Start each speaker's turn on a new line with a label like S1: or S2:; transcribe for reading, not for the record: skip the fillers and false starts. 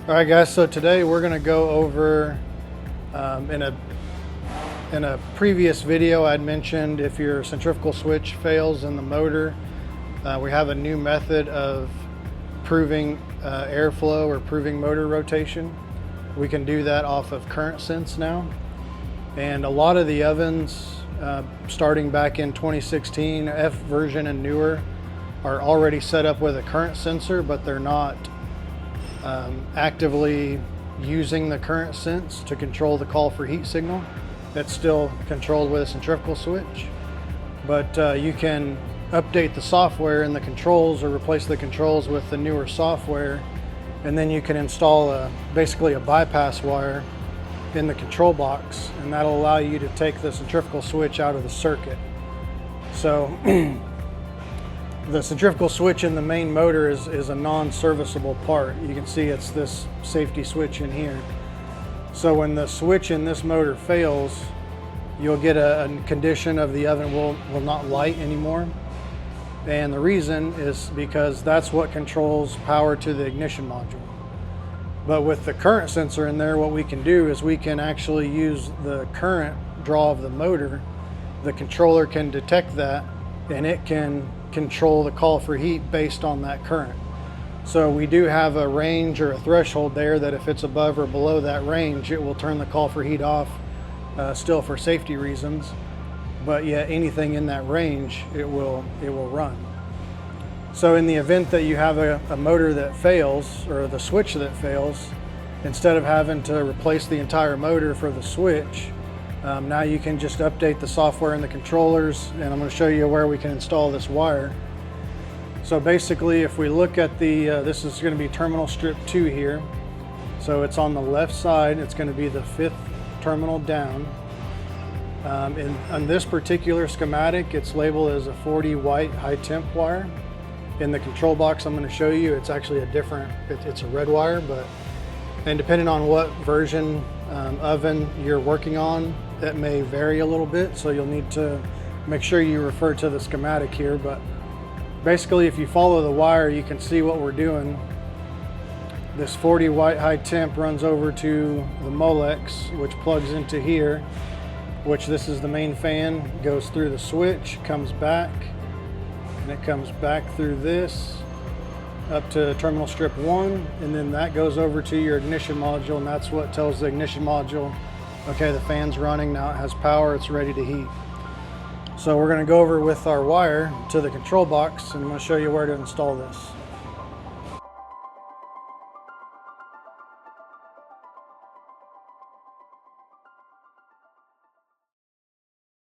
S1: All right, guys, so today we're going to go over in a previous video I'd mentioned if your centrifugal switch fails in the motor, we have a new method of proving airflow or proving motor rotation. We can do that off of current sense now. And a lot of the ovens starting back in 2016, F version and newer, are already set up with a current sensor, but they're not actively using the current sense to control the call for heat signal. That's still controlled with a centrifugal switch, but you can update the software in the controls or replace the controls with the newer software, and then you can install basically a bypass wire in the control box, and that'll allow you to take the centrifugal switch out of the circuit. So the centrifugal switch in the main motor is a non-serviceable part. You can see it's this safety switch in here. So when the switch in this motor fails, you'll get a condition of the oven will not light anymore. And the reason is because that's what controls power to the ignition module. But with the current sensor in there, what we can do is we can actually use the current draw of the motor. The controller can detect that, and it can control the call for heat based on that current. So we do have a range or a threshold there that if it's above or below that range, it will turn the call for heat off, still for safety reasons. But yet anything in that range, it will run. So in the event that you have a motor that fails, or the switch that fails, instead of having to replace the entire motor for the switch, now you can just update the software and the controllers, and I'm going to show you where we can install this wire. So basically, if we look at the, this is going to be terminal strip 2 here. So it's on the left side, it's going to be the 5th terminal down. On this particular schematic, it's labeled as a 40 white high temp wire. In the control box I'm going to show you, it's actually a different, it's a red wire, and depending on what version oven you're working on, that may vary a little bit, so you'll need to make sure you refer to the schematic here. But basically, if you follow the wire, you can see what we're doing. This 40 white high temp runs over to the Molex, which plugs into here, which this is the main fan, goes through the switch, comes back, and it comes back through this up to terminal strip 1, and then that goes over to your ignition module, and that's what tells the ignition module, okay, the fan's running, now it has power, it's ready to heat. So we're going to go over with our wire to the control box, and I'm going to show you where to install this.